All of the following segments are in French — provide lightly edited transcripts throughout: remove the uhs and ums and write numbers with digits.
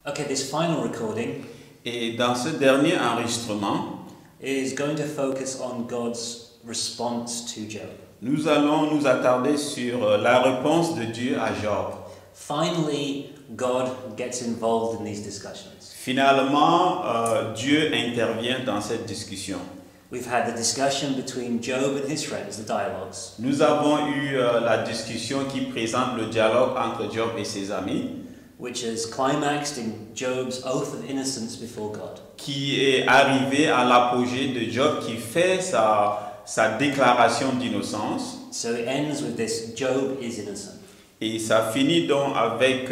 Okay, this final recording Et dans ce dernier enregistrement, is going to focus on God's response to Job. nous allons nous attarder sur la réponse de Dieu à Job. Finally, God gets involved in these discussions. Finalement, Dieu intervient dans cette discussion. We've had the discussion between Job and his friends, the dialogues. Nous avons eu la discussion qui présente le dialogue entre Job et ses amis, Which has climaxed in Job's oath of innocence before God. qui est arrivé à l'apogée de Job qui fait sa déclaration d'innocence. So it ends with this: Job is innocent. Et ça finit donc avec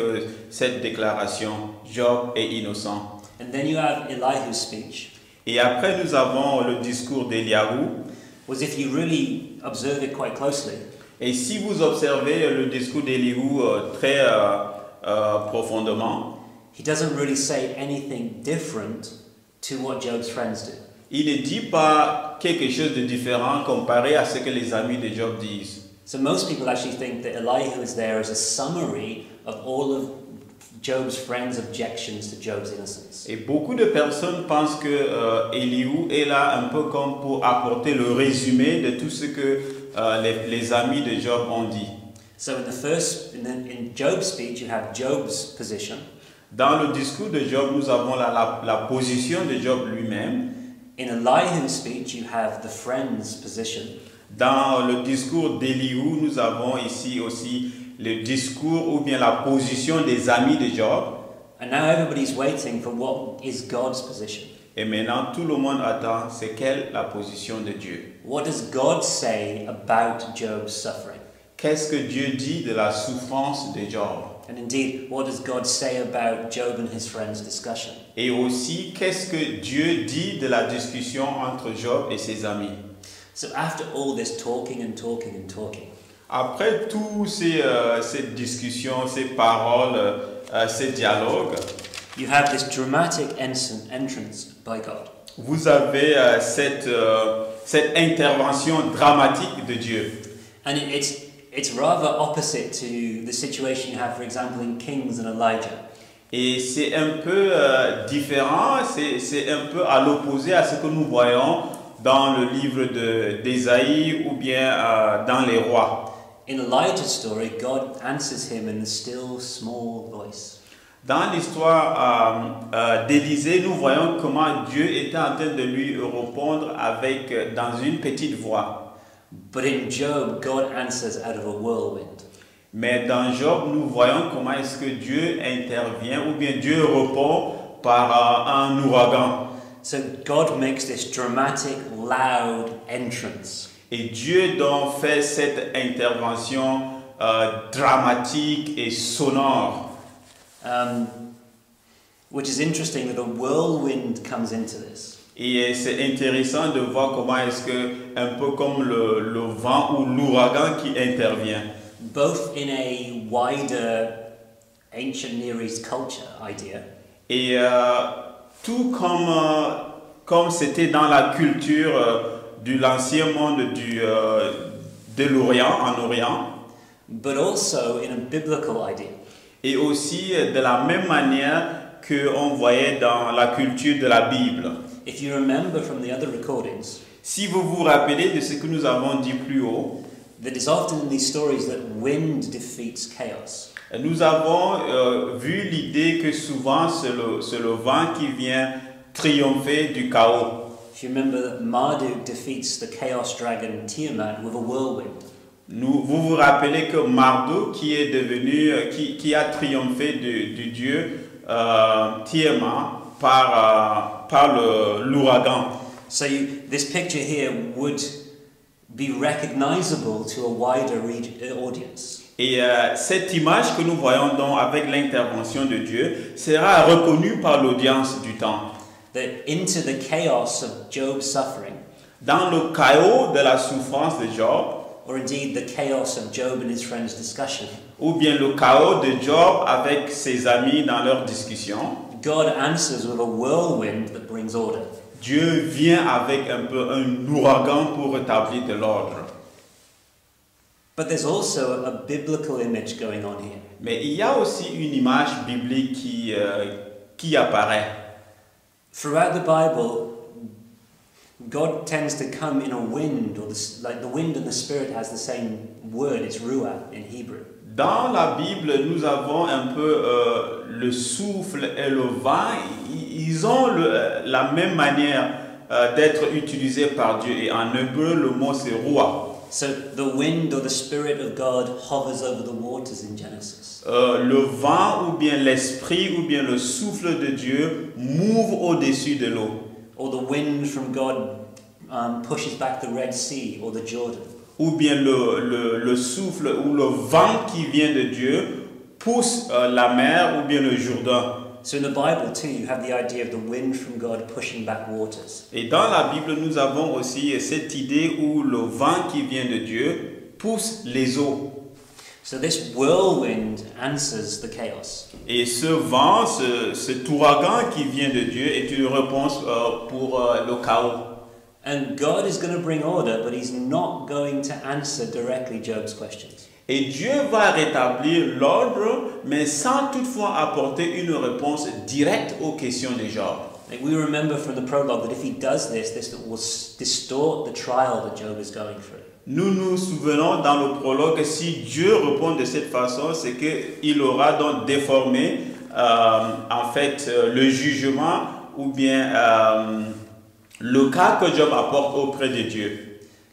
cette déclaration, Job est innocent. And then you have Elihu's speech. Et après nous avons le discours d'Eliahu. Was if you really observe it quite closely, Et si vous observez le discours d'Eliahu très profondément, he doesn't really say anything different to what Job's friends do. il ne dit pas quelque chose de différent comparé à ce que les amis de Job disent. So most people actually think that Elihu is there as a summary of all of Job's friends' objections to Job's innocence. Et beaucoup de personnes pensent que Eliahu est là un peu comme pour apporter le résumé de tout ce que les amis de Job ont dit. So in Job's speech, you have Job's position. Dans le discours de Job, nous avons la position de Job lui-même. In Elihu's speech, you have the friend's position. Dans le discours d'Eliahu, nous avons ici aussi le discours ou bien la position des amis de Job. And now everybody's waiting for what is God's position. Et maintenant, tout le monde attend, c'est quelle la position de Dieu? What does God say about Job's suffering? Qu'est-ce que Dieu dit de la souffrance de Job? And indeed, what does God say about Job and his friends' discussion? Et aussi, qu'est-ce que Dieu dit de la discussion entre Job et ses amis? So after all this talking and talking and talking, Après tous ces discussions, ces paroles, ces dialogues, you have this dramatic entrance by God. vous avez cette intervention dramatique de Dieu. And it's rather opposite to the situation you have, for example, in Kings and Elijah. Et c'est un peu différent, c'est un peu à l'opposé à ce que nous voyons dans le livre d'Ésaïe ou bien dans les rois. In Elijah's story, God answers him in the still small voice. Dans l'histoire d'Élisée, nous voyons comment Dieu était en train de lui répondre dans une petite voix. But in Job, God answers out of a whirlwind. Mais dans Job, nous voyons comment est-ce que Dieu intervient ou bien Dieu répond par un ouragan. So God makes this dramatic, loud entrance. Et Dieu donc fait cette intervention dramatique et sonore. Which is interesting that a whirlwind comes into this. Et c'est intéressant de voir comment est-ce que, un peu comme le vent ou l'ouragan qui intervient. Both in a wider ancient Near East culture idea. Et tout comme c'était dans la culture de l'ancien monde de l'Orient, en Orient. But also in a biblical idea. Et aussi de la même manière qu'on voyait dans la culture de la Bible. If you remember from the other recordings, Si vous vous rappelez de ce que nous avons dit plus haut, that it's often in these stories that wind defeats chaos. nous avons vu l'idée que souvent c'est le vent qui vient triompher du chaos. If you remember that Marduk defeats the chaos dragon Tiamat with a whirlwind. Vous vous rappelez que Marduk qui a triomphé du dieu Tiamat par l'ouragan. So this picture here would be recognizable to a wider audience. Et cette image que nous voyons donc avec l'intervention de Dieu sera reconnue par l'audience du temps. That into the chaos of Job's suffering, Dans le chaos de la souffrance de Job, or indeed the chaos of Job and his friends' discussion, ou bien le chaos de Job avec ses amis dans leur discussion, God answers with a whirlwind that brings order. Dieu vient avec un peu un ouragan pour rétablir de l'ordre. But there's also a biblical image going on here. Mais il y a aussi une image biblique qui apparaît. Throughout the Bible, God tends to come in a wind, or like the wind and the Spirit has the same word, it's ruah in Hebrew. Dans la Bible, nous avons un peu le souffle et le vent. Ils ont la même manière d'être utilisés par Dieu. Et en hébreu, le mot c'est ruah. So the wind or the Spirit of God hovers over the waters in Genesis. Le vent ou bien l'esprit ou bien le souffle de Dieu m'ouvre au-dessus de l'eau. Or the wind from God pushes back the Red Sea or the Jordan. Ou bien le souffle ou le vent qui vient de Dieu pousse la mer ou bien le Jourdain. So in the Bible too, you have the idea of the wind from God pushing back waters. Et dans la Bible, nous avons aussi cette idée où le vent qui vient de Dieu pousse les eaux. So this whirlwind answers the chaos. Et ce vent, cet ouragan qui vient de Dieu est une réponse pour le chaos. And God is going to bring order, but he's not going to answer directly Job's questions. Et Dieu va rétablir l'ordre, mais sans toutefois apporter une réponse directe aux questions de Job. Like we remember from the prologue that if he does this will distort the trial that Job is going through. Nous nous souvenons dans le prologue que si Dieu répond de cette façon, c'est qu'il aura donc déformé en fait le jugement ou bien le cas que Job apporte auprès de Dieu.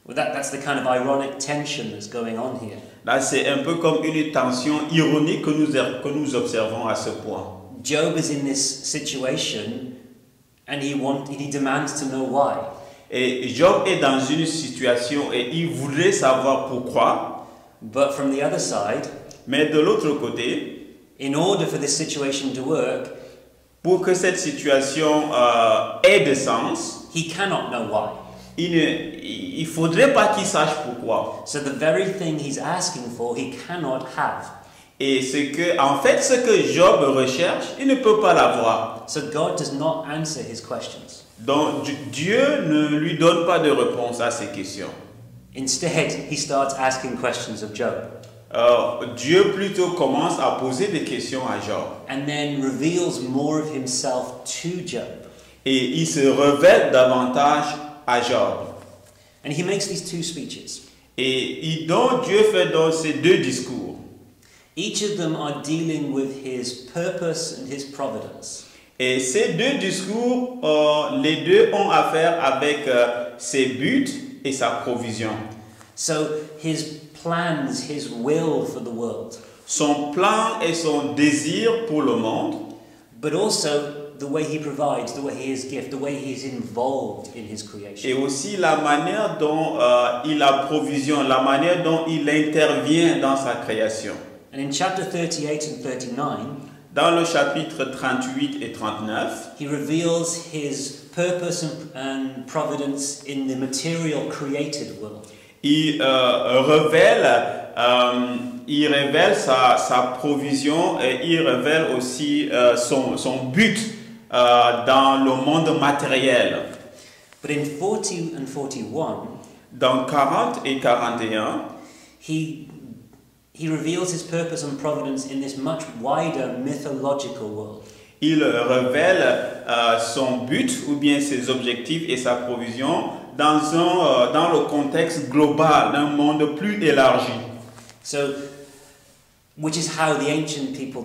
Well, that's the kind of ironic tension that's going on here. Là, c'est un peu comme une tension ironique que nous observons à ce point. Job is in this situation and he demands to know why. Et Job est dans une situation et il voudrait savoir pourquoi. But from the other side, mais de l'autre côté, in order for this situation to work, pour que cette situation ait de sens, he cannot know why. Il faudrait pas qu'il sache pourquoi. So the very thing he's asking for, he cannot have. Et c'est que, en fait, ce que Job recherche, il ne peut pas l'avoir. So God does not answer his questions. Donc Dieu ne lui donne pas de réponse à ces questions. Instead, he starts asking questions of Job. Dieu plutôt commence à poser des questions à Job. And then reveals more of himself to Job. Et il se révèle davantage à Job. And he makes these two speeches. Et donc Dieu fait donc ces deux discours. Each of them are dealing with his purpose and his providence. Et ces deux discours, les deux ont affaire avec ses buts et sa provision. So his plans, his will for the world. Son plan et son désir pour le monde. But also the way he provides, the way he is gift, the way he is involved in his creation. Et aussi la manière dont il approvisionne, la manière dont il intervient dans sa création. And in chapter 38 and 39, dans le chapitre 38 et 39, he reveals his purpose and providence in the material created world. Il révèle sa provision et il révèle aussi son but dans le monde matériel. But in 40 and 41, dans 40 et 41, he reveals his purpose and providence in this much wider mythological world. Il révèle son but ou bien ses objectifs et sa provision dans le contexte global d'un monde plus élargi. So, which is how the ancient people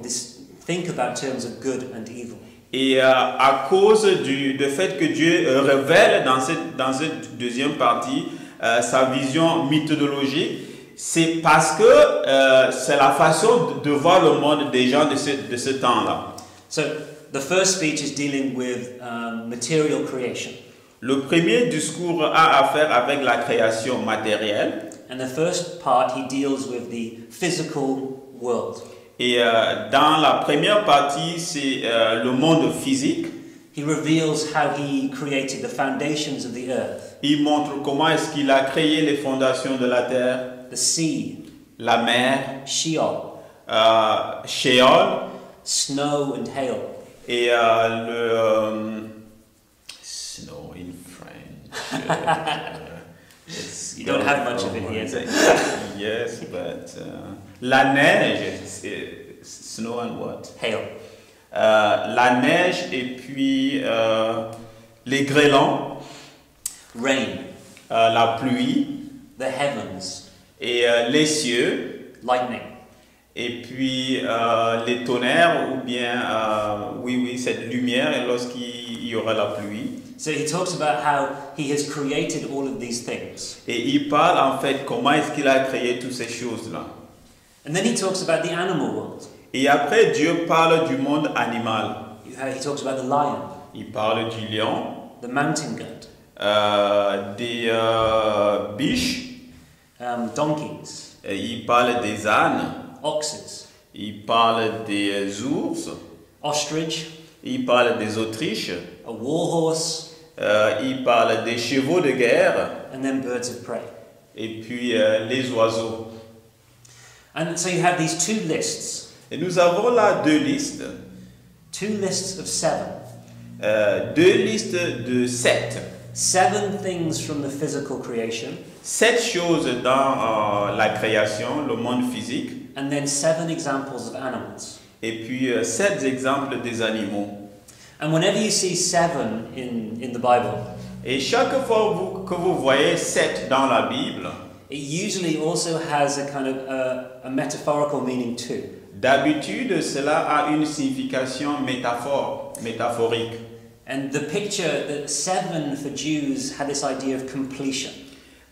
think about terms of good and evil. Et à cause du fait que Dieu révèle dans cette deuxième partie sa vision méthodologique, c'est parce que c'est la façon de voir le monde des gens de ce temps-là. So, the first speech is dealing with material creation. Le premier discours a affaire avec la création matérielle. And the first part, he deals with the physical world. Et dans la première partie, c'est le monde physique. He reveals how he created the foundations of the earth. Il montre comment est-ce qu'il a créé les fondations de la terre. The sea. La mer. Sheol. Sheol. Snow and hail. Et le snow in French. You don't have much of it here. Yes, but la neige, snow and what? Hail. la neige et puis les grêlons, rain, la pluie the heavens, et les cieux, lightning. et puis les tonnerres ou bien, oui, cette lumière lorsqu'il y aura la pluie. So he talks about how he has created all of these things. Et il parle en fait comment est-ce qu'il a créé toutes ces choses-là. And then he talks about the animal world. Et après, Dieu parle du monde animal. He talks about the lion, Il parle du lion, the mountain goat, des biches, donkeys, et il parle des ânes, oxes, il parle des ours, ostrich, il parle des autriches, a warhorse, il parle des chevaux de guerre, and then birds of prey. et puis les oiseaux. And so you have these two lists, Et nous avons là deux listes of seven. Deux listes de 7. 7 things from the physical creation, 7 choses dans la création, le monde physique, and then 7 examples of animals. et puis 7 exemples des animaux. And whenever you see 7 in the Bible, Et chaque fois que vous voyez 7 dans la Bible, it usually also has a kind of a metaphorical meaning too. d'habitude cela a une signification métaphorique. And the picture that 7 for Jews had this idea of completion.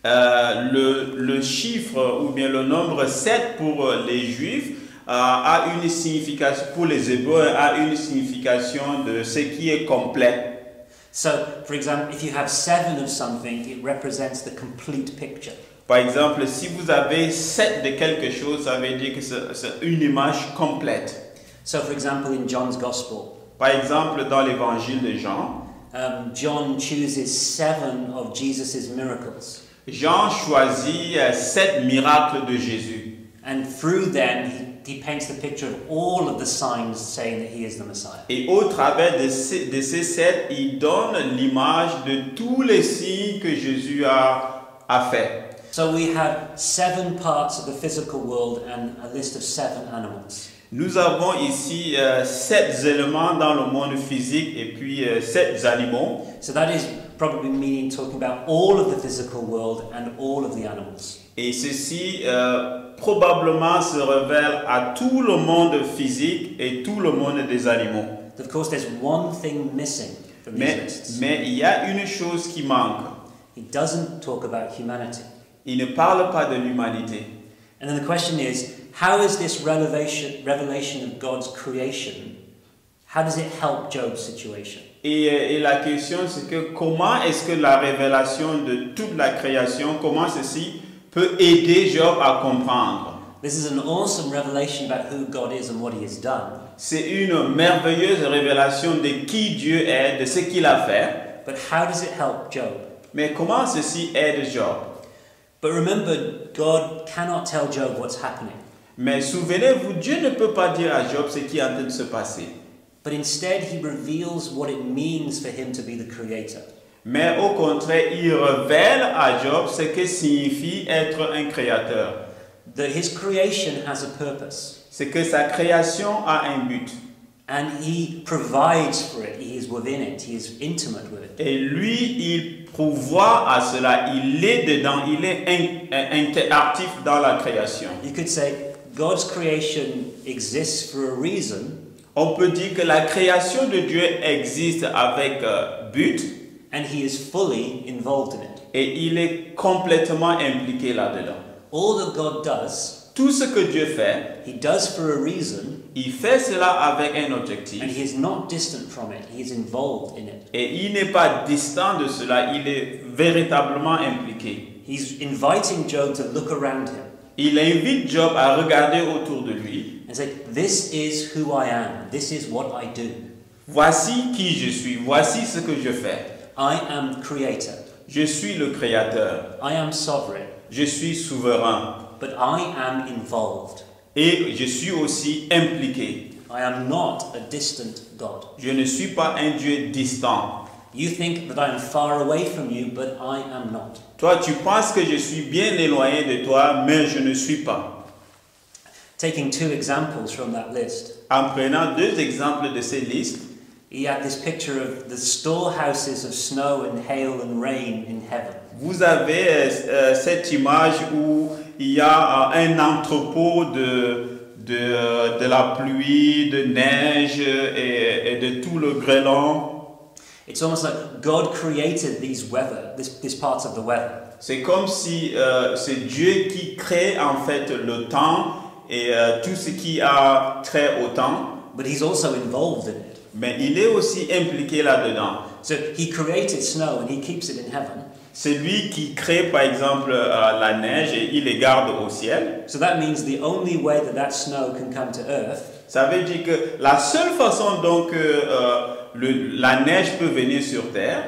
Le chiffre ou bien le nombre 7 pour les Juifs a une signification, pour les Hébreux, a une signification de ce qui est complet. So, for example, if you have 7 of something, it represents the complete picture. Par exemple, si vous avez 7 de quelque chose, ça veut dire que c'est une image complète. So, for example, in John's Gospel, Par exemple, dans l'évangile de Jean, John chooses 7 of Jesus' miracles. Jean choisit 7 miracles de Jésus. And through them, he paints the picture of all of the signs saying that he is the Messiah. Et au travers de ces 7, il donne l'image de tous les signes que Jésus a fait. So we have 7 parts of the physical world and a list of 7 animals. Nous avons ici 7 éléments dans le monde physique et puis 7 animaux. So that is probably meaning talking about all of the physical world and all of the animals. Et ceci probablement se révèle à tout le monde physique et tout le monde des animaux. Of course, there's one thing missing from these lists. Mais il y a une chose qui manque. He doesn't talk about humanity. Il ne parle pas de l'humanité. And then the question is, how is this revelation of God's creation, how does it help Job's situation? Et la question c'est que comment est-ce que la révélation de toute la création, comment ceci peut aider Job à comprendre? This is an awesome revelation about who God is and what he has done. C'est une merveilleuse révélation de qui Dieu est, de ce qu'il a fait. But how does it help Job? Mais comment ceci aide Job? But remember, God cannot tell Job what's happening. Mais souvenez-vous, Dieu ne peut pas dire à Job ce qui est en train de se passer. But instead, he reveals what it means for him to be the creator. Mais au contraire, il révèle à Job ce que signifie être un créateur. That his creation has a purpose. C'est que sa création a un but. And he provides for it. He is within it. He is intimate with it. Et lui, il pourvoit à cela. Il est dedans. Il est interactif dans la création. You could say God's creation exists for a reason. On peut dire que la création de Dieu existe avec but. And he is fully involved in it. Et il est complètement impliqué là-dedans. All that God does, Tout ce que Dieu fait, he does for a reason, il fait cela avec un objectif. and he is not distant from it. He is involved in it. Et il n'est pas distant de cela, il est véritablement impliqué. He's inviting Job to look around him Il invite Job à regarder autour de lui. and say, "This is who I am. This is what I do. Voici qui je suis, voici ce que je fais. I am creator. Je suis le créateur, I am sovereign. je suis souverain But I am involved. et je suis aussi impliqué. I am not a distant God. Je ne suis pas un Dieu distant. You think that I am far away from you, but I am not." Toi, tu penses que je suis bien éloigné de toi, mais je ne suis pas. Taking 2 examples from that list. en prenant deux exemples de ces listes, he had this picture of the storehouses of snow and hail and rain in heaven. vous avez cette image où il y a un entrepôt de la pluie, de neige et de tout le grêlon. It's almost like God created these weather, this parts of the weather. C'est comme si c'est Dieu qui crée en fait le temps et tout ce qui a trait au temps, But he's also involved in it. mais il est aussi impliqué là-dedans. So he created snow and he keeps it in heaven. C'est lui qui crée par exemple la neige et il les garde au ciel. So that means the only way that snow can come to earth Ça veut dire que la seule façon donc la neige peut venir sur terre,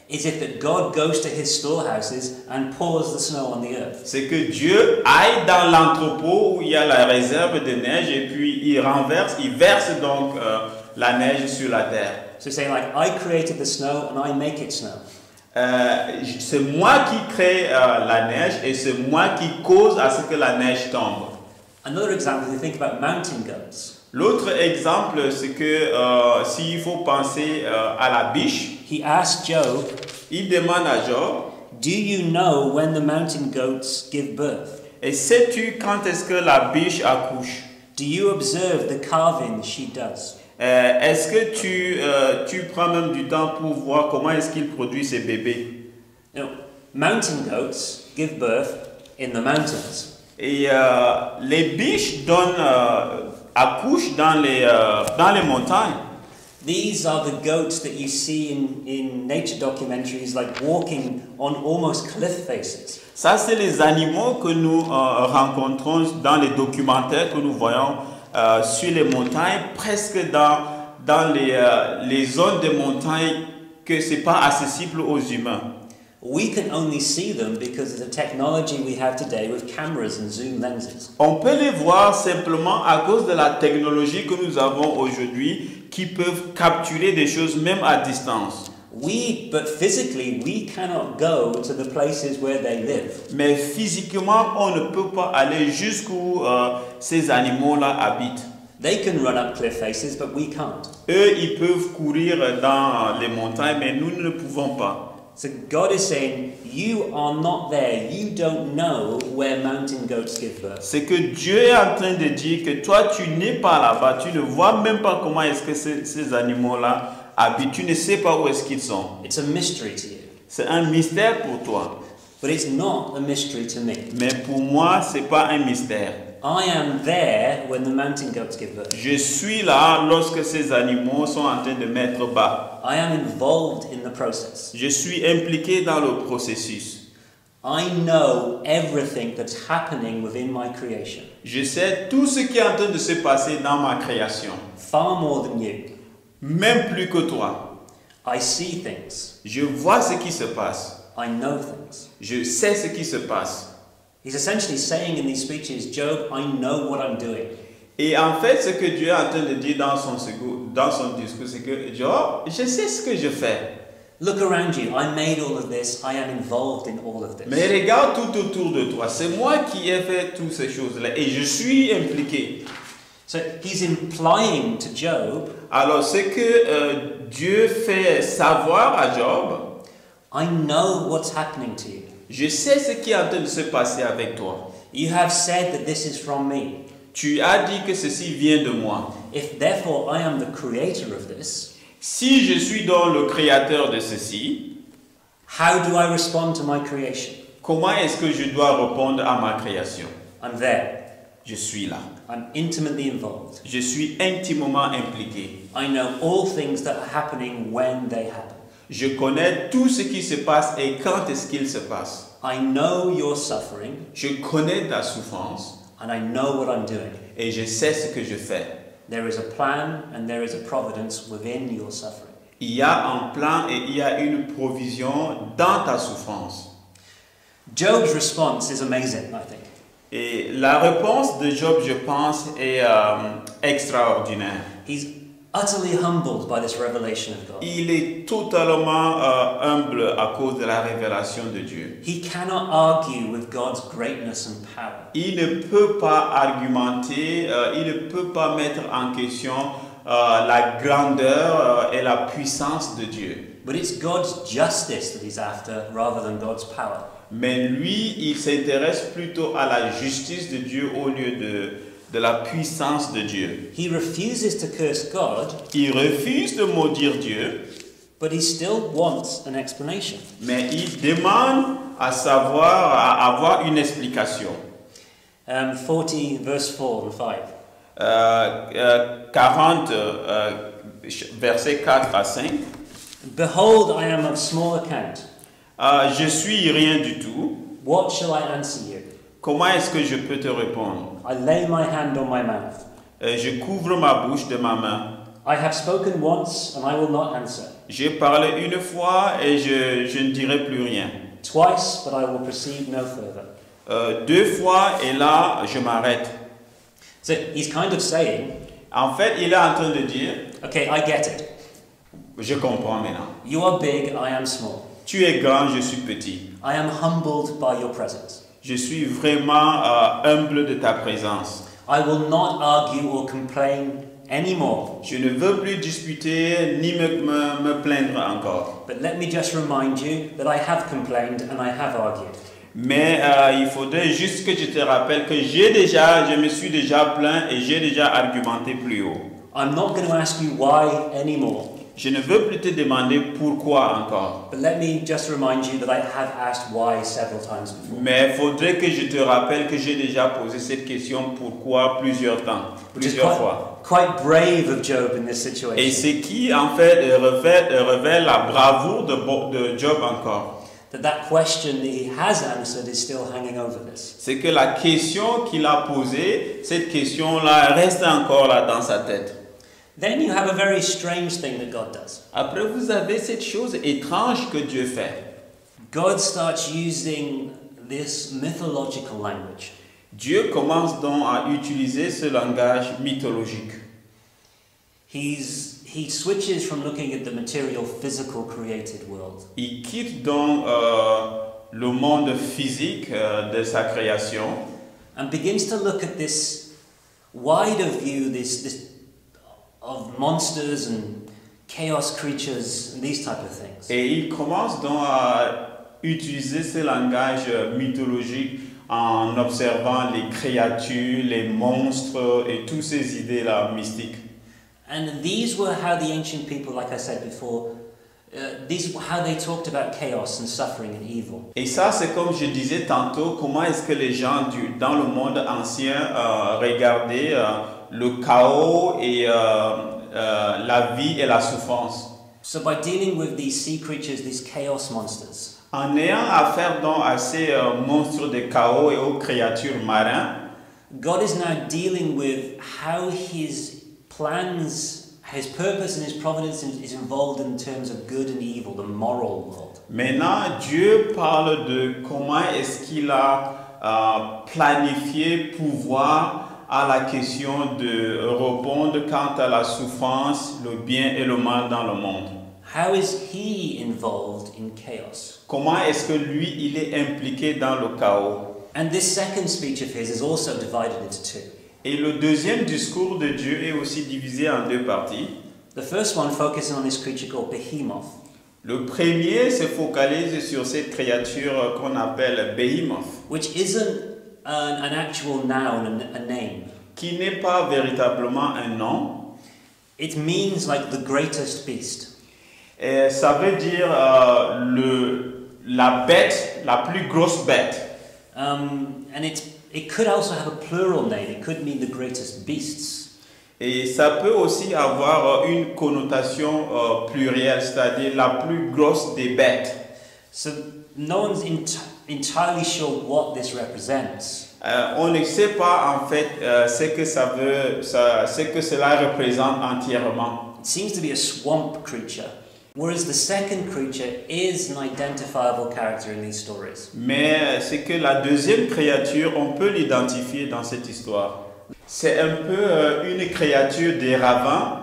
is if that God goes to his storehouses and pours the snow on the earth. c'est que Dieu aille dans l'entrepôt où il y a la réserve de neige et puis il verse donc la neige sur la terre. So saying like, I created the snow and I make it snow. C'est moi qui crée la neige et c'est moi qui cause à ce que la neige tombe. Another example, you think about mountain goats. L'autre exemple, c'est que s'il faut penser à la biche, He asked Job, il demande à Job, do you know when the mountain goats give birth? et sais-tu quand est-ce que la biche accouche? Do you observe the calving she does? Est-ce que tu prends même du temps pour voir comment est-ce qu'il produit ses bébés? You know, mountain goats give birth in the mountains. Et les biches accouchent dans les montagnes. These are the goats that you see in nature documentaries, like walking on almost cliff faces. Ça, c'est les animaux que nous rencontrons dans les documentaires que nous voyons sur les montagnes, presque dans les zones de montagnes que ce n'est pas accessible aux humains. We can only see them because of the technology we have today with cameras and zoom lenses. On peut les voir simplement à cause de la technologie que nous avons aujourd'hui qui peuvent capturer des choses même à distance. But physically, we cannot go to the places where they live. Mais physiquement, on ne peut pas aller jusqu'où ces animaux-là habitent. They can run up cliff faces, but we can't. Eux, ils peuvent courir dans les montagnes, mais nous ne pouvons pas. So God is saying, you are not there. You don't know where mountain goats give birth. C'est que Dieu est en train de dire que toi, tu n'es pas là-bas. Tu ne vois même pas comment est-ce que ces animaux-là habitent. Tu ne sais pas où est-ce qu'ils sont. It's a mystery to you. C'est un mystère pour toi. But it's not a mystery to me. Mais pour moi, ce n'est pas un mystère. I am there when the mountain goats give birth. Je suis là lorsque ces animaux sont en train de mettre bas. I am involved in the process. Je suis impliqué dans le processus. I know everything that's happening within my creation. Je sais tout ce qui est en train de se passer dans ma création. Far more than you. Même plus que toi. I see things. Je vois ce qui se passe. I know things. Je sais ce qui se passe. He's essentially saying in these speeches, Job, I know what I'm doing. Et en fait, ce que Dieu est en train de dire dans son discours, c'est que Job, je sais ce que je fais. Look around you. I made all of this. I am involved in all of this. Mais regarde tout autour de toi. C'est moi qui ai fait toutes ces choses-là et je suis impliqué. So he's implying to Job, Alors, ce que Dieu fait savoir à Job, I know what's happening to you. je sais ce qui est en train de se passer avec toi. You have said that this is from me. Tu as dit que ceci vient de moi. If therefore I am the creator of this, Si je suis donc le créateur de ceci, how do I respond to my creation? comment est-ce que je dois répondre à ma création? I'm there. Je suis là. I'm intimately involved. Je suis intimement impliqué. I know all things that are happening when they happen. Je connais tout ce qui se passe et quand est-ce qu'il se passe. I know your suffering, Je connais ta souffrance and I know what I'm doing. et je sais ce que je fais. There is a plan and there is a providence within your suffering. Il y a un plan et il y a une provision dans ta souffrance. Job's response is amazing, I think. Et la réponse de Job, je pense, est extraordinaire. He's utterly humbled by this revelation of God. Il est totalement humble à cause de la révélation de Dieu. He cannot argue with God's greatness and power. Il ne peut pas argumenter, il ne peut pas mettre en question la grandeur et la puissance de Dieu. But it's God's justice that he's after rather than God's power. Mais lui, il s'intéresse plutôt à la justice de Dieu au lieu de la puissance de Dieu. He refuses to curse God, Il refuse de maudire Dieu, but he still wants an explanation. mais il demande à savoir, à avoir une explication. 40 verse 4 and 5. 40, versets 4 à 5. Behold, I am of small account. Je suis rien du tout. What shall I answer you? Comment est-ce que je peux te répondre? I lay my hand on my mouth. Je couvre ma bouche de ma main. I have spoken once and I will not answer. J'ai parlé une fois et je ne dirai plus rien. Twice, but I will proceed no further. 2 fois et là, je m'arrête. So he's kind of saying, En fait, il est en train de dire, okay, I get it. je comprends maintenant. You are big, I am small. Tu es grand, je suis petit. I am humbled by your presence. Je suis vraiment humble de ta présence. I will not argue or complain anymore. Je ne veux plus disputer ni me plaindre encore. But let me just remind you that I have complained and I have argued. Mais il faudrait juste que je te rappelle que je me suis déjà plaint et j'ai déjà argumenté plus haut. I'm not going to ask you why anymore. Je ne veux plus te demander pourquoi encore. But let me just remind you that I have asked why several times before. Mais il faudrait que je te rappelle que j'ai déjà posé cette question pourquoi plusieurs fois. Quite brave of Job in this Et situation. ce qui en fait révèle la bravoure de Job encore. That question that he has answered is still hanging over this. C'est que la question qu'il a posée, cette question-là reste encore là dans sa tête. Then you have a very strange thing that God does. Après, vous avez cette chose étrange que Dieu fait. God starts using this mythological language. Dieu commence donc à utiliser ce langage mythologique. He switches from looking at the material, physical, created world. Il quitte donc le monde physique de sa création And begins to look at this wider view, this of monsters and chaos creatures and these type of things. et il commence donc à utiliser ce langage mythologique en observant les créatures, les monstres et toutes ces idées-là mystiques. And these were how the ancient people, like I said before, these were how they talked about chaos and suffering and evil. Et ça, c'est comme je disais tantôt, comment est-ce que les gens dans le monde ancien regardaient le chaos et la vie et la souffrance. So by dealing with these sea creatures, these chaos monsters, En ayant affaire donc à ces monstres de chaos et aux créatures marines, God is now dealing with how his plans, his purpose and his providence is involved in terms of good and evil, the moral world. maintenant Dieu parle de comment est-ce qu'il a planifié pouvoir à la question de répondre quant à la souffrance, le bien et le mal dans le monde. How is he involved in chaos? Comment est-ce que lui, il est impliqué dans le chaos? And this second speech of his is also divided into two. Et le deuxième discours de Dieu est aussi divisé en 2 parties. The first one focusing on this creature called Behemoth, Le premier se focalise sur cette créature qu'on appelle Behemoth, which isn't an actual noun, a name. qui n'est pas véritablement un nom. It means like the greatest beast. Et ça veut dire la bête, la plus grosse bête. And it could also have a plural name. It could mean the greatest beasts. Et ça peut aussi avoir une connotation plurielle, c'est-à-dire la plus grosse des bêtes. So no one's entirely sure what this represents. On ne sait pas en fait ce que cela représente entièrement. It seems to be a swamp creature, whereas the second creature is an identifiable character in these stories. Mais c'est que la deuxième créature, on peut l'identifier dans cette histoire. C'est un peu une créature des ravins.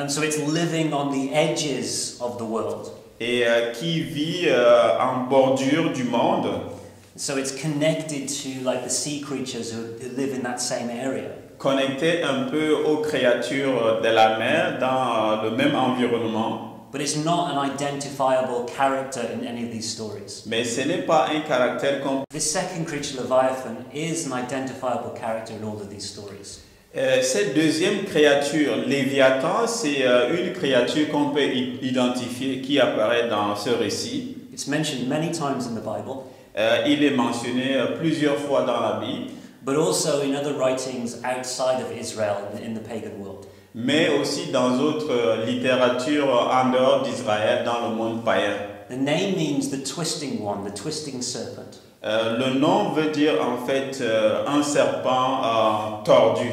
So it's living on the edges of the world. et qui vit en bordure du monde. So it's connected to like the sea creatures who live in that same area. Connecté un peu aux créatures de la mer dans le même environnement. But it's not an identifiable character in any of these stories. Mais ce n'est pas un caractère comme... This second creature, Leviathan, is an identifiable character in all of these stories. Cette deuxième créature, Léviathan, c'est une créature qu'on peut identifier qui apparaît dans ce récit. It's mentioned many times in the Bible, Il est mentionné plusieurs fois dans la Bible, but also in other writings outside of Israel in the pagan world. mais aussi dans d'autres littératures en dehors d'Israël, dans le monde païen. The name means the twisting one, the twisting serpent. Le nom veut dire en fait un serpent tordu.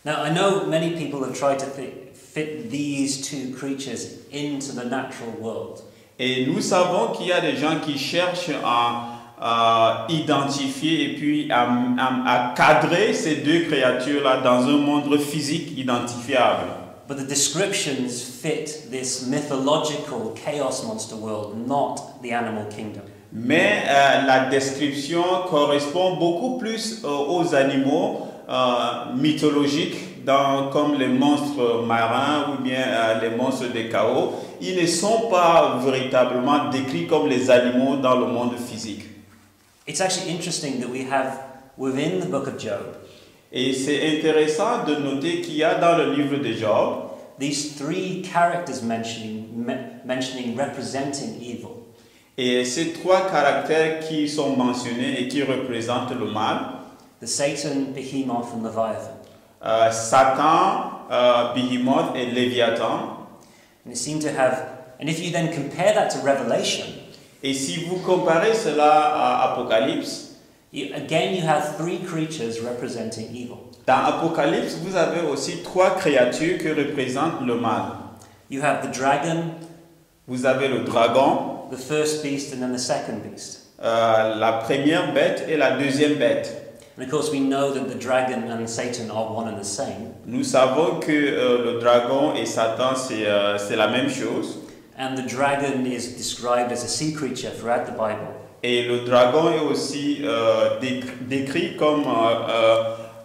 Now, I know many people have tried to fit these two creatures into the natural world. Et nous savons qu'il y a des gens qui cherchent à identifier et puis à cadrer ces deux créatures-là dans un monde physique identifiable. But the descriptions fit this mythological chaos monster world, not the animal kingdom. Mais la description correspond beaucoup plus aux animaux mythologiques, comme les monstres marins ou bien les monstres des chaos. Ils ne sont pas véritablement décrits comme les animaux dans le monde physique. It's actually interesting that we have within the book of Job Et c'est intéressant de noter qu'il y a dans le livre de Job these three characters mentioning representing evil. et ces trois caractères qui sont mentionnés et qui représentent le mal. The Satan, Behemoth, and Leviathan. Satan, Behemoth et Léviathan. And it seemed to have, and if you then compare that to Revelation, Et si vous comparez cela à Apocalypse, again you have three creatures representing evil. dans Apocalypse, vous avez aussi trois créatures qui représentent le mal. You have the dragon, Vous avez le dragon, the first beast, and then the second beast. la première bête et la deuxième bête. And of course we know that the dragon and Satan are one and the same. Nous savons que le dragon et Satan, c'est la même chose. And the dragon is described as a sea creature throughout the Bible. Et le dragon est aussi décrit comme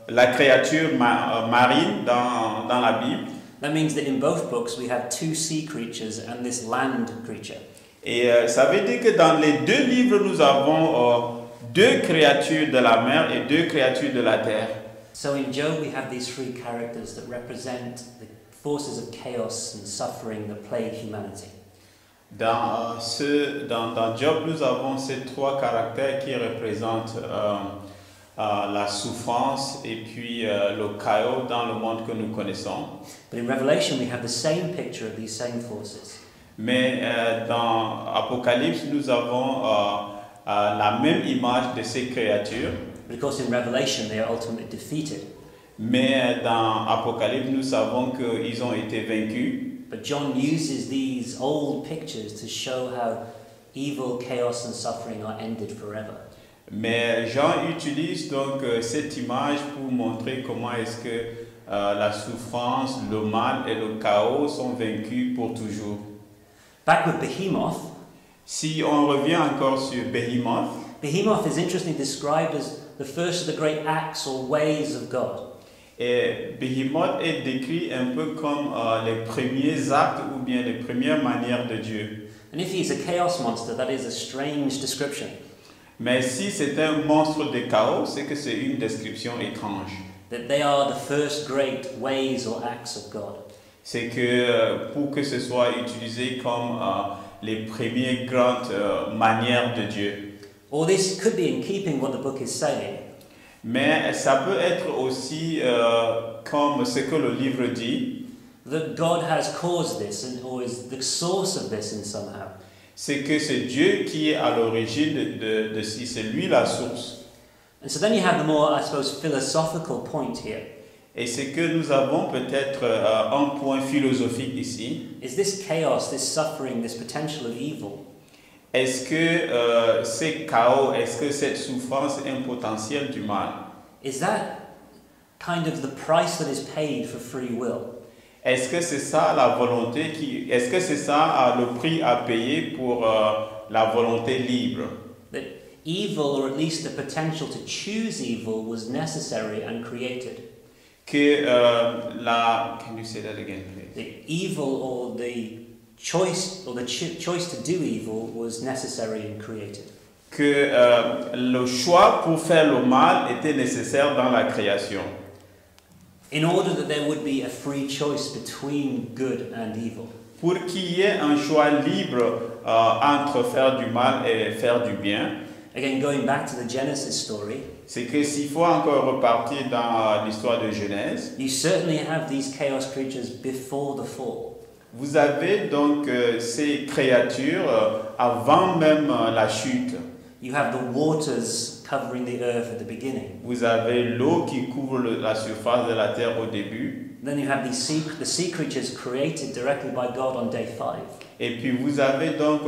la créature marine dans la Bible. That means that in both books we have two sea creatures and this land creature. Et ça veut dire que dans les deux livres, nous avons deux créatures de la mer et deux créatures de la terre. So in Job we have these three characters that represent the forces of chaos and suffering that plague humanity. Dans Job, nous avons ces trois caractères qui représentent la souffrance et puis le chaos dans le monde que nous connaissons. But in Revelation we have the same picture of these same forces. Mais dans Apocalypse, nous avons la même image de ces créatures. But of course in Revelation they are ultimately defeated. Mais dans Apocalypse, nous savons qu'ils ont été vaincus. But John uses these old pictures to show how evil, chaos and suffering are ended forever. Mais Jean utilise donc cette image pour montrer comment est-ce que la souffrance, le mal et le chaos sont vaincus pour toujours. Back with Behemoth. Si on revient encore sur Behemoth, Behemoth is interestingly described as the first of the great acts or ways of God. et Behemoth est décrit un peu comme les premiers actes ou bien les premières manières de Dieu. And if he's a chaos monster, that is a strange description. Mais si c'est un monstre de chaos, c'est que c'est une description étrange. That they are the first great ways or acts of God. C'est que pour que ce soit utilisé comme les premières grandes manières de Dieu. Or this could be in keeping what the book is saying. Mais ça peut être aussi comme ce que le livre dit. That God has caused this or is the source of this in somehow. C'est que c'est Dieu qui est à l'origine de si c'est lui la source. And so then you have the more, I suppose, philosophical point here. Et c'est que nous avons peut-être un point philosophique ici. Is this chaos, this suffering, this potential of evil? Est-ce que ces chaos, est-ce que cette souffrance est un potentiel du mal? Is that kind of the price that is paid for free will? Est-ce que c'est ça la volonté est-ce que c'est ça le prix à payer pour la volonté libre? That evil, or at least the potential to choose evil, was necessary and created. Que can you say that again, please? The evil, or the choice to do evil, was necessary and created. Que le choix pour faire le mal était nécessaire dans la création. In order that there would be a free choice between good and evil. Pour qu'il y ait un choix libre entre faire du mal et faire du bien. Again, going back to the Genesis story, c'est que s'il faut encore repartir dans l'histoire de Genèse, you certainly have these chaos creatures before the fall. Vous avez donc ces créatures avant même la chute. You have the waters covering the earth at the beginning. Vous avez l'eau qui couvre la surface de la terre au début. Then you have the sea creatures created directly by God on day 5. Et puis vous avez donc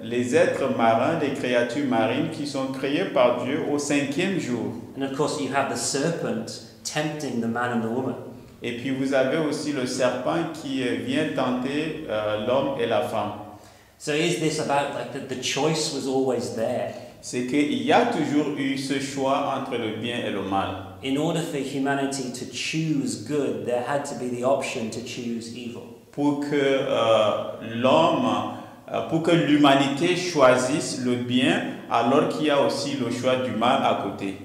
les êtres marins, les créatures marines qui sont créées par Dieu au 5e jour. And of course you have the serpent tempting the man and the woman. Et puis vous avez aussi le serpent qui vient tenter l'homme et la femme. So is this about like the choice was always there? C'est qu'il y a toujours eu ce choix entre le bien et le mal. In order for humanity to choose good, there had to be the option to choose evil. Pour que pour que l'humanité choisisse le bien, alors qu'il y a aussi le choix du mal à côté.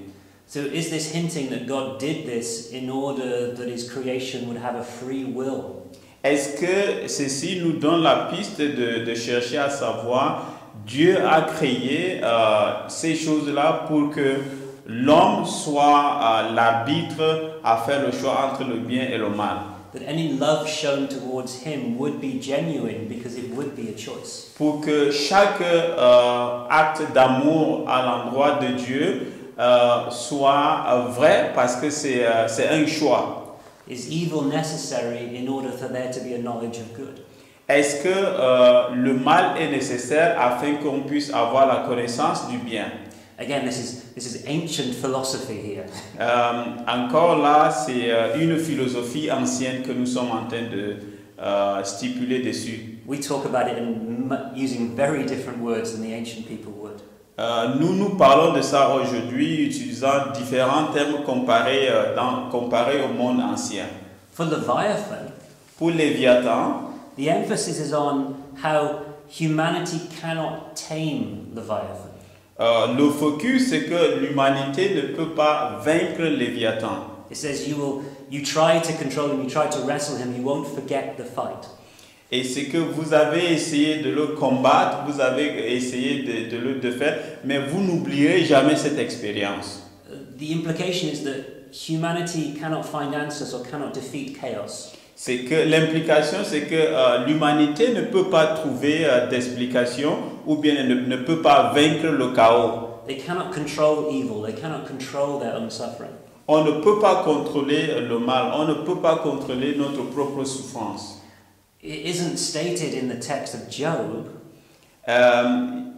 So is this hinting that God did this in order that his creation would have a free will? Est-ce que ceci nous donne la piste de chercher à savoir, Dieu a créé ces choses-là pour que l'homme soit l'arbitre à faire le choix entre le bien et le mal? That any love shown towards him would be genuine because it would be a choice. Pour que chaque acte d'amour à l'endroit de Dieu soit vrai parce que c'est un choix. Is evil necessary in order for there to be a knowledge of good? Est-ce que le mal est nécessaire afin qu'on puisse avoir la connaissance du bien? Again, this is ancient philosophy here. Encore là, c'est une philosophie ancienne que nous sommes en train de stipuler dessus. We talk about it using very different words than the ancient people would. Nous parlons de ça aujourd'hui utilisant différents termes comparés au monde ancien. For Leviathan, pour Léviathan, the emphasis is on how humanity cannot tame Leviathan. Le focus c'est que l'humanité ne peut pas vaincre Léviathan. It says you try to control him, you try to wrestle him, you won't forget the fight. Et c'est que vous avez essayé de le combattre, vous avez essayé de le faire, mais vous n'oublierez jamais cette expérience. The implication is that humanity cannot find answers or cannot defeat chaos. C'est que l'implication, c'est que l'humanité ne peut pas trouver d'explication ou bien ne peut pas vaincre le chaos. They cannot control evil, they cannot control their own suffering. On ne peut pas contrôler le mal, on ne peut pas contrôler notre propre souffrance. It isn't stated in the text of Job.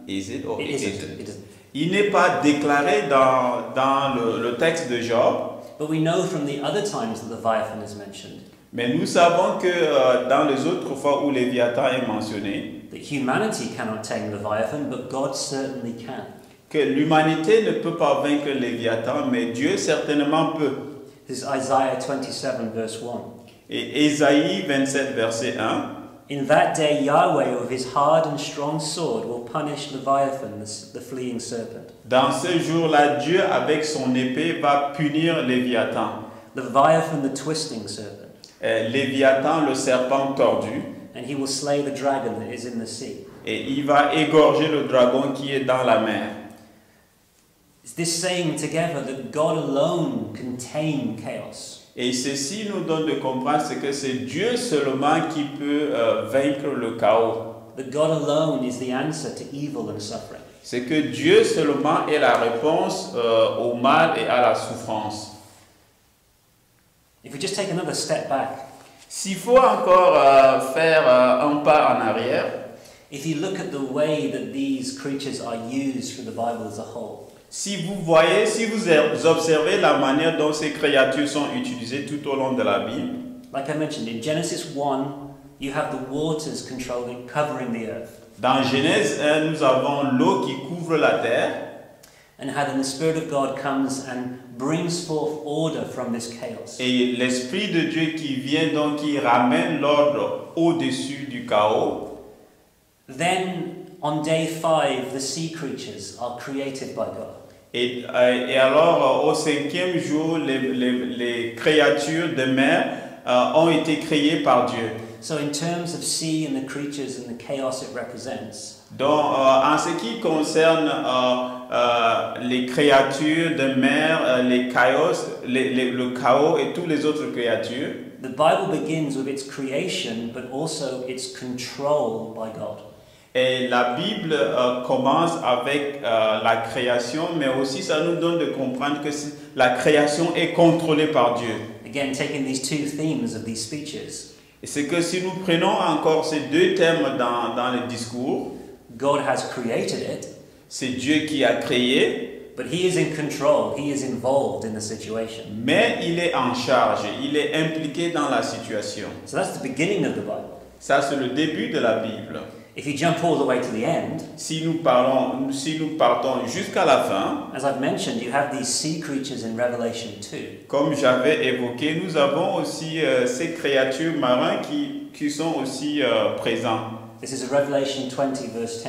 Is it or it it isn't. isn't? It isn't. Il n'est pas déclaré dans le texte de Job. But we know from the other times that Leviathan is mentioned. Mais nous savons que dans les autres fois où Léviathan est mentionné, That humanity cannot tame Leviathan, but God certainly can. que l'humanité ne peut pas vaincre Léviathan, mais Dieu certainement peut. This is Isaiah 27 verse 1. Et Ésaïe 27 verset 1. In that day Yahweh with his hard and strong sword will punish Leviathan, the fleeing serpent. Dans ce jour-là, Dieu avec son épée va punir Léviathan. Leviathan the twisting serpent. Léviathan le serpent tordu. And he will slay the dragon that is in the sea. Et il va égorger le dragon qui est dans la mer. Is this saying together that God alone can tame chaos? Et ceci nous donne de comprendre que c'est Dieu seulement qui peut vaincre le chaos. That God alone is the answer to evil and suffering. C'est que Dieu seulement est la réponse au mal et à la souffrance. If we just take another step back, S'il faut encore faire un pas en arrière, if you look at the way that these creatures are used for the Bible as a whole, si vous observez la manière dont ces créatures sont utilisées tout au long de la Bible, like I mentioned, in Genesis 1, you have the waters covering the earth. Dans Genèse 1, nous avons l'eau qui couvre la terre. And how then the Spirit of God comes and brings forth order from this chaos. Et l'Esprit de Dieu qui vient donc, qui ramène l'ordre au-dessus du chaos. Then, on day 5, the sea creatures are created by God. Et alors, au 5e jour, les créatures de mer ont été créées par Dieu. So in terms of sea and the creatures and the chaos it represents, Donc, en ce qui concerne les créatures de mer, le chaos et toutes les autres créatures, the Bible begins with its creation, but also its control by God. et la Bible commence avec la création, mais aussi ça nous donne de comprendre que la création est contrôlée par Dieu. Again, taking these two themes of these speeches, Et c'est que si nous prenons encore ces deux thèmes dans le discours, God has created it, c'est Dieu qui a créé, but He is in control, He is involved in the situation. mais il est en charge, il est impliqué dans la situation. So that's the beginning of the Bible. Ça, c'est le début de la Bible. If you jump all the way to the end, Si nous partons jusqu'à la fin, as I've mentioned, you have these sea creatures in Revelation 2. comme j'avais évoqué, nous avons aussi ces créatures marines qui sont aussi présentes. This is Revelation 20, verse 10.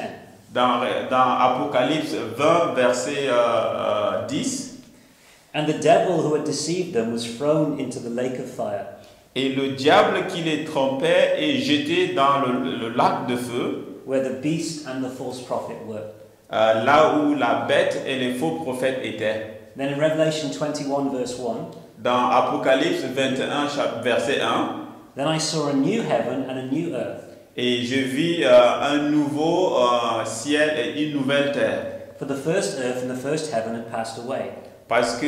Dans Apocalypse 20, verset 10, And the devil who had deceived them was thrown into the lake of fire, et le diable qui les trompait est jeté dans le lac de feu, where the beast and the false prophet were. là où la bête et les faux prophètes étaient. Then in Revelation 21, verse 1, Dans Apocalypse 21, verset 1, then I saw a new heaven and a new earth, et je vis un nouveau ciel et une nouvelle terre. for the first earth and the first heaven had passed away, Parce que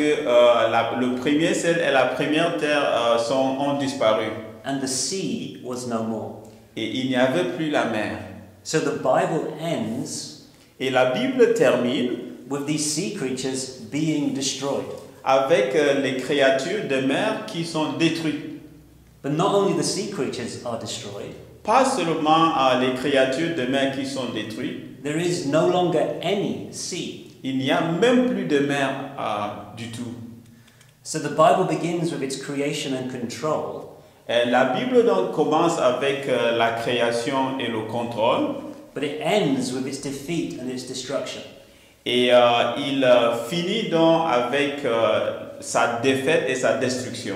le premier ciel et la première terre ont disparu. and the sea was no more. Et il n'y avait plus la mer. So the Bible ends Et la Bible termine with these sea creatures being destroyed. avec les créatures de mer qui sont détruites. But not only the sea creatures are destroyed, Pas seulement les créatures de mer qui sont détruites, there is no longer any sea. il n'y a même plus de mer du tout. So the Bible begins with its creation and control, Et la Bible donc commence avec la création et le contrôle, but it ends with its defeat and its destruction. et il finit donc avec sa défaite et sa destruction.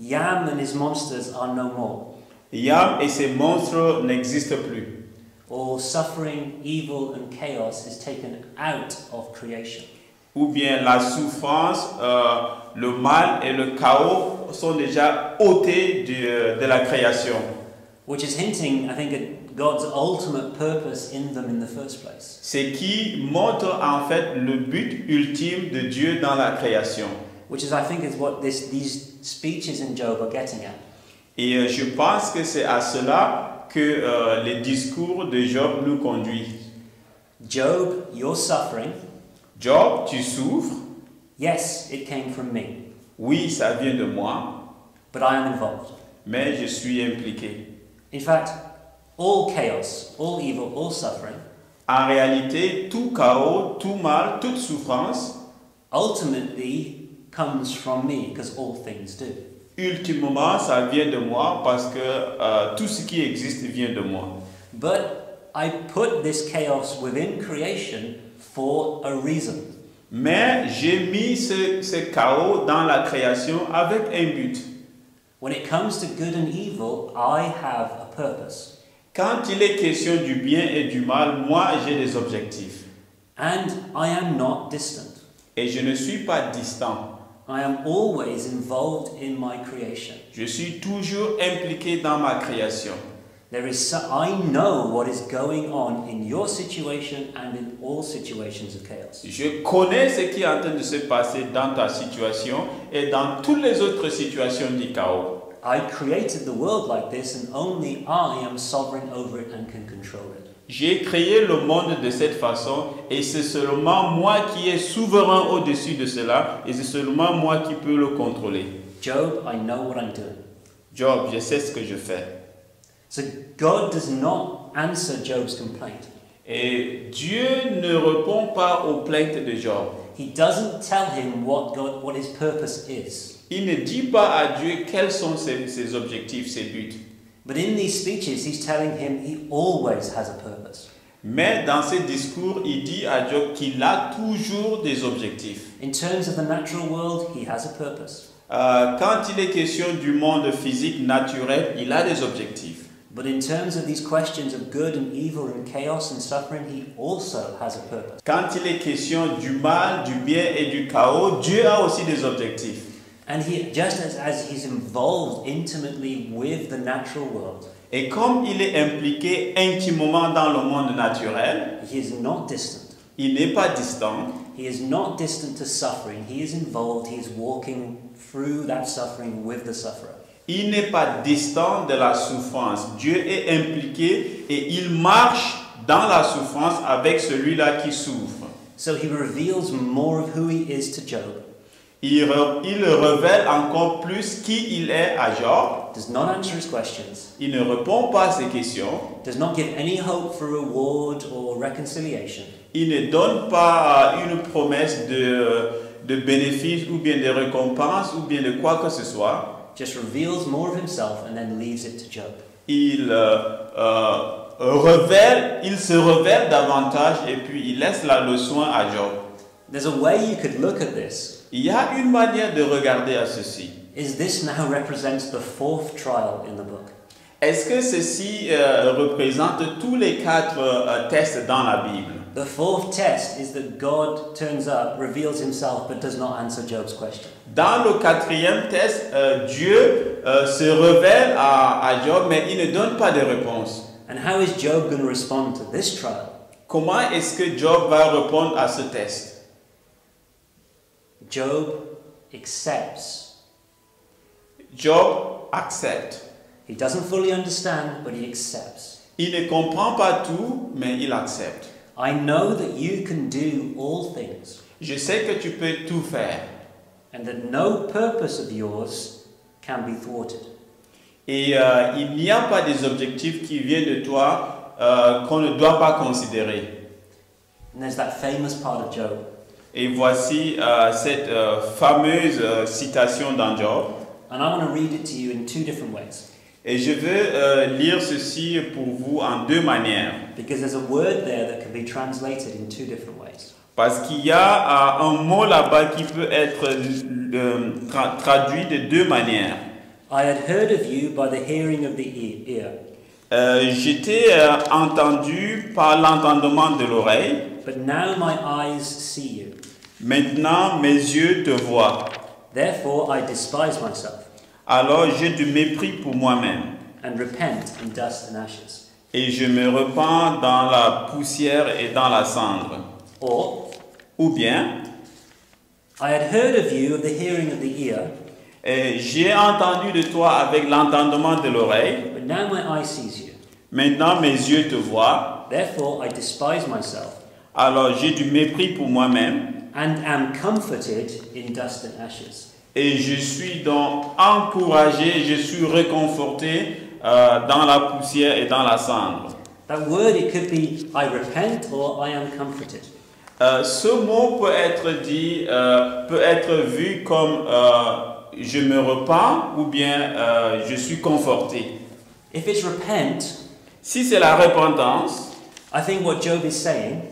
Yam and his monsters are no more. Yam et ses monstres n'existent plus. All suffering, evil, and chaos is taken out of creation. Ou bien la souffrance, le mal et le chaos sont déjà ôtés de la création. Which is hinting, I think, at God's ultimate purpose in them in the first place. C'est qui montre en fait le but ultime de Dieu dans la création. Which is, I think, is what these speeches in Job are getting at. Et je pense que c'est à cela que les discours de Job nous conduisent. Job, you're suffering. Job, tu souffres. Yes, it came from me, Oui, ça vient de moi, but I am involved. mais je suis impliqué. In fact, all chaos, all evil, all suffering, En réalité, tout chaos, tout mal, toute souffrance, ultimately comes from me, because all things do. ultimement, ça vient de moi parce que tout ce qui existe vient de moi. But I put this chaos within creation for a reason. Mais j'ai mis ce chaos dans la création avec un but. When it comes to good and evil, I have a purpose. Quand il est question du bien et du mal, moi j'ai des objectifs. And I am not distant. Et je ne suis pas distant. I am always involved in my creation. Je suis toujours impliqué dans ma création. I know what is going on in your situation and in all situations of chaos. Je connais ce qui est en train de se passer dans ta situation et dans toutes les autres situations du chaos. I created the world like this, and only I am sovereign over it and can control it. J'ai créé le monde de cette façon et c'est seulement moi qui est souverain au-dessus de cela et c'est seulement moi qui peux le contrôler. Job, I know what I'm doing. Job, je sais ce que je fais. So God does not answer Job's complaint. Et Dieu ne répond pas aux plaintes de Job. He doesn't tell him what his purpose is. Il ne dit pas à Dieu quels sont ses objectifs, ses buts. But in these speeches, he's telling him he always has a purpose. Mais dans ses discours, il dit à Job qu'il a toujours des objectifs. In terms of the natural world, he has a purpose. Quand il est question du monde physique naturel, il a des objectifs. But in terms of these questions of good and evil and chaos and suffering, he also has a purpose. Quand il est question du mal, du bien et du chaos, Dieu a aussi des objectifs. And he, just as he's involved intimately with the natural world, Et comme il est impliqué intimement dans le monde naturel, he is not distant. il n'est pas distant. He is not distant to suffering. He is involved. He is walking through that suffering with the sufferer. Il n'est pas distant de la souffrance. Dieu est impliqué et il marche dans la souffrance avec celui-là qui souffre. So he reveals more of who he is to Job. Il révèle encore plus qui il est à Job. Does not answer his questions. Il ne répond pas à ses questions. Does not give any hope for reward or reconciliation. Il ne donne pas une promesse de bénéfice ou bien de récompense ou bien de quoi que ce soit. Just reveals more of himself and then leaves it to Job. Il se révèle davantage et puis il laisse le soin à Job. There's a way you could look at this. Il y a une manière de regarder à ceci. Is this now represents the fourth trial in the book? Est-ce que ceci représente tous les 4 tests dans la Bible? The fourth test is that God turns up, reveals himself, but does not answer Job's question. Dans le 4e test, Dieu se révèle à Job, mais il ne donne pas de réponse. And how is Job going to respond to this trial? Comment est-ce que Job va répondre à ce test? Job accepts. Job accepte. He doesn't fully understand, but he accepts. Il ne comprend pas tout, mais il accepte. I know that you can do all things, Je sais que tu peux tout faire. and that no purpose of yours can be thwarted. Et il n'y a pas des objectifs qui viennent de toi qu'on ne doit pas considérer. And there's that famous part of Job. Et voici cette fameuse citation dans Job. And I want to read it to you in 2 different ways. Et je veux lire ceci pour vous en 2 manières. Because there's a word there that can be translated in 2 different ways. Parce qu'il y a un mot là-bas qui peut être traduit de 2 manières. I had heard of you by the hearing of the ear, J'étais entendu par l'entendement de l'oreille. but now my eyes see you. Maintenant, mes yeux te voient. Therefore I despise myself, Alors j'ai du mépris pour moi-même. and repent in dust and ashes. Et je me repens dans la poussière et dans la cendre. Or, Ou bien, I had heard of you of the hearing of the ear, j'ai entendu de toi avec l'entendement de l'oreille. but now my eye sees you. Maintenant, mes yeux te voient. Therefore I despise myself, Alors j'ai du mépris pour moi-même. and am comforted in dust and ashes. Et je suis donc encouragé, je suis réconforté dans la poussière et dans la cendre. That word, it could be I repent or I am comforted. Ce mot peut être dit, peut être vu comme je me repens ou bien je suis conforté. If it's repent, Si c'est la repentance, I think what Job is saying,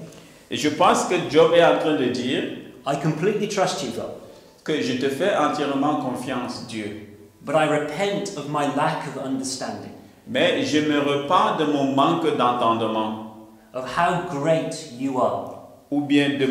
et je pense que Job est en train de dire I completely trust you, God, que je te fais entièrement confiance, Dieu. but I repent of my lack of understanding, Mais je me repens de mon manque d'entendement, of how great you are. ou bien de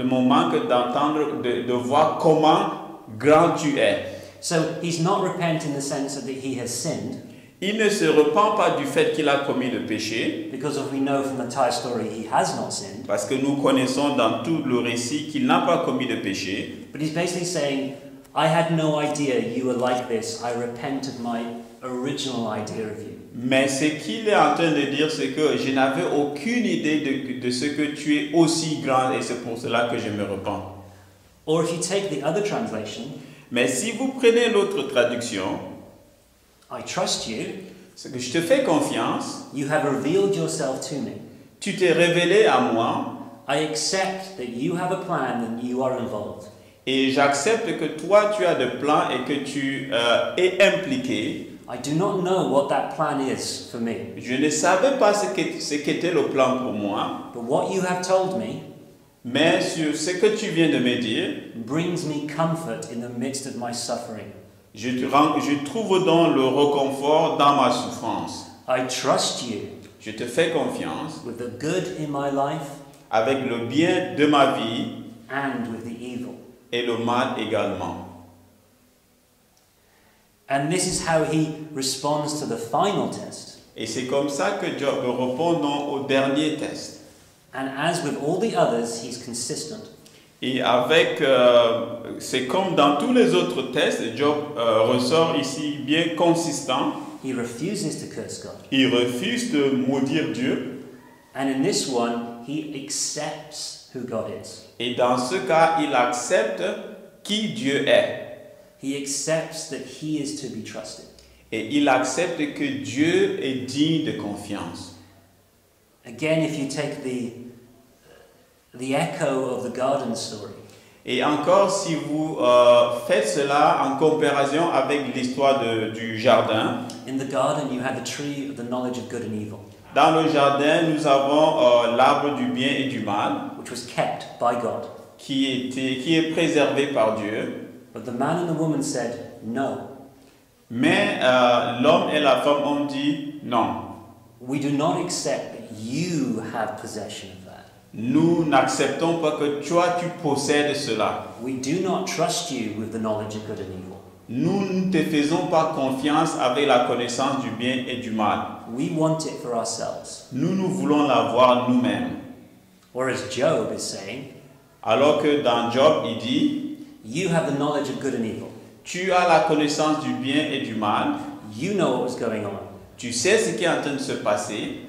mon manque d'entendre, de voir comment grand tu es. So he's not repent in the sense that he has sinned, Il ne se repent pas du fait qu'il a commis le péché, because as we know from the entire story, he has not sinned. parce que nous connaissons dans tout le récit qu'il n'a pas commis de péché. But he's basically saying, I had no idea you were like this. I repent of my original idea of you. Mais ce qu'il est en train de dire, c'est que je n'avais aucune idée de ce que tu es aussi grand et c'est pour cela que je me repens. Or if you take the other translation, Mais si vous prenez l'autre traduction, I trust you. C'est que je te fais confiance. You have revealed yourself to me. Tu t'es révélé à moi. I accept that you have a plan and you are involved. Et j'accepte que toi, tu as des plans et que tu es impliqué. I do not know what that plan is for me. Je ne savais pas ce qu'était le plan pour moi. But what you have told me Mais sur ce que tu viens de me dire, brings me comfort in the midst of my suffering. je trouve donc le réconfort dans ma souffrance. I trust you Je te fais confiance with the good in my life avec le bien de ma vie and with the evil. et le mal également. And this is how he responds to the final test. Et c'est comme ça que Job répond donc au dernier test. And as with all the others, he's consistent. Et avec, c'est comme dans tous les autres tests, Job ressort ici bien consistant. He refuses to curse God. Il refuse de maudire Dieu. And in this one, he accepts who God is. Et dans ce cas, il accepte qui Dieu est. He accepts that he is to be trusted. Et il accepte que Dieu est digne de confiance. Again, if you take the echo of the garden story, Et encore, si vous faites cela en comparaison avec l'histoire du jardin, in the garden you had the tree of the knowledge of good and evil, dans le jardin, nous avons l'arbre du bien et du mal, which was kept by God. qui est préservé par Dieu. But the man and the woman said, no, Mais l'homme et la femme ont dit non. we do not accept that you have possession of that. Nous n'acceptons pas que toi tu possèdes cela. We do not trust you with the knowledge of good and evil. Nous ne te faisons pas confiance avec la connaissance du bien et du mal. We want it for ourselves. Nous voulons l'avoir nous-mêmes. Or as Job is saying, Alors que dans Job, il dit, you have the knowledge of good and evil. tu as la connaissance du bien et du mal. You know what was going on. Tu sais ce qui est en train de se passer.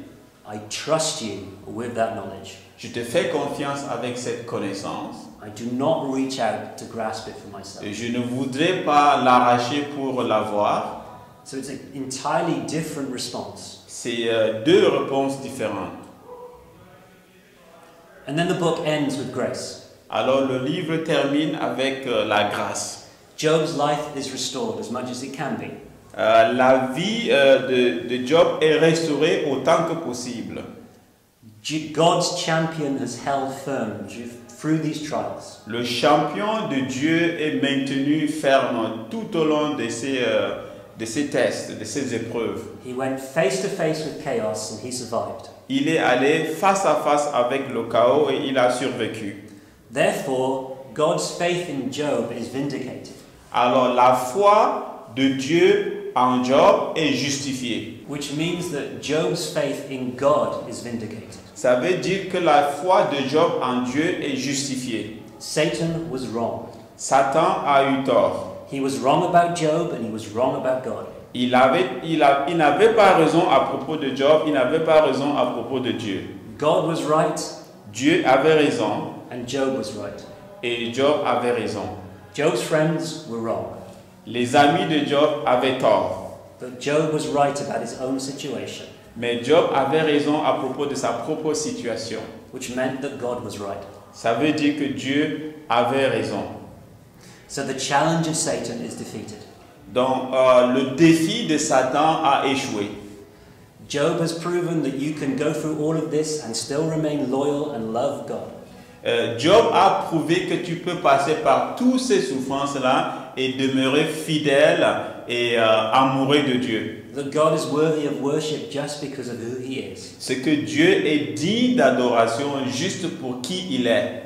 I trust you with that knowledge. Je te fais confiance avec cette connaissance. I do not reach out to grasp it for myself. Et je ne voudrais pas l'arracher pour l'avoir. So it's an entirely different response. C'est deux réponses différentes. And then the book ends with grace. Alors le livre termine avec la grâce. Job's life is restored as much as it can be. La vie de Job est restaurée autant que possible. God's champion has held firm through these trials. Le champion de Dieu est maintenu ferme tout au long de ces tests, de ces épreuves. He went face to face with chaos and he survived. Il est allé face à face avec le chaos et il a survécu. Therefore, God's faith in Job is vindicated. Alors la foi de Dieu en Job est justifiée. Which means that Job's faith in God is vindicated. Ça veut dire que la foi de Job en Dieu est justifiée. Satan was wrong. Satan a eu tort. He was wrong about Job and he was wrong about God. Il n'avait pas raison à propos de Job, il n'avait pas raison à propos de Dieu. God was right Dieu avait raison and Job was right. et Job avait raison. Job's friends were wrong, Les amis de Job avaient tort. but Job was right about his own situation, Mais Job avait raison à propos de sa propre situation. which meant that God was right. Ça veut dire que Dieu avait raison. So the challenge of Satan is defeated. Donc le défi de Satan a échoué. Job has proven that you can go through all of this and still remain loyal and love God. Job a prouvé que tu peux passer par toutes ces souffrances-là et demeurer fidèle et amoureux de Dieu. That God is worthy of worship just because of who he is. C'est que Dieu est digne d'adoration juste pour qui il est.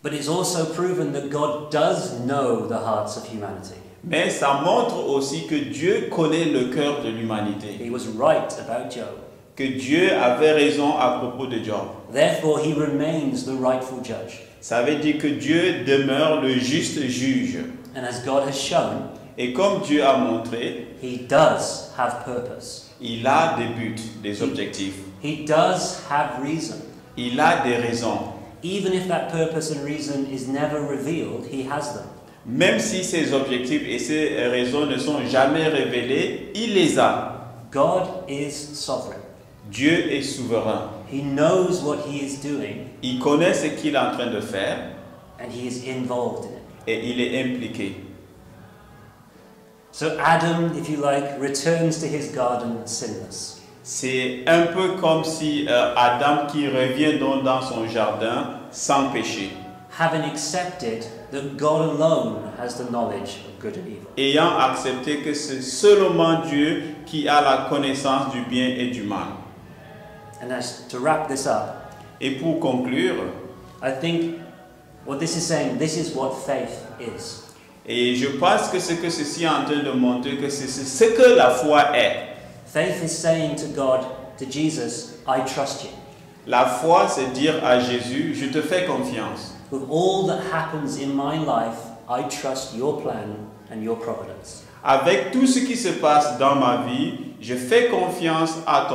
But it's also proven that God does know the hearts of humanity. Mais ça montre aussi que Dieu connaît le cœur de l'humanité. He was right about Job. Que Dieu avait raison à propos de Job. Therefore, he remains the rightful judge. Ça veut dire que Dieu demeure le juste juge. And as God has shown, Et comme Dieu a montré, he does have purpose. il a des buts, des objectifs. He does have reason. Il a des raisons. Even if that purpose and reason is never revealed, he has them. Même si ses objectifs et ses raisons ne sont jamais révélés, il les a. God is sovereign. Dieu est souverain. He knows what he is doing Il connaît ce qu'il est en train de faire and he is involved in it. et il est impliqué. So Adam, if you like, returns to his garden sinless. C'est un peu comme si Adam qui revient donc dans son jardin sans péché, Having accepted that God alone has the knowledge of good and evil. ayant accepté que c'est seulement Dieu qui a la connaissance du bien et du mal. And as to wrap this up, Et pour conclure, I think what this is saying, this is what faith is. et je pense que ce que ceci est en train de montrer, que c'est ce que la foi est. Faith is saying to God, to Jesus, I trust you. La foi, c'est dire à Jésus, je te fais confiance. With all that happens in my life, I trust your plan and your providence. Avec tout ce qui se passe dans ma vie, je fais confiance à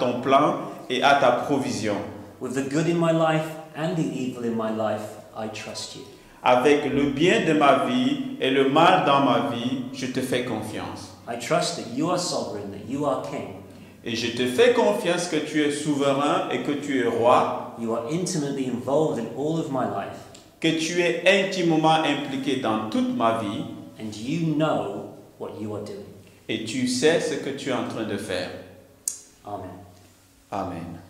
ton plan et à ta provision. With the good in my life and the evil in my life, I trust you. Avec le bien de ma vie et le mal dans ma vie, je te fais confiance. I trust that you are sovereign, that you are king. Et je te fais confiance que tu es souverain et que tu es roi, You are intimately involved in all of my life, que tu es intimement impliqué dans toute ma vie and you know what you are doing. et tu sais ce que tu es en train de faire. Amen. Amen.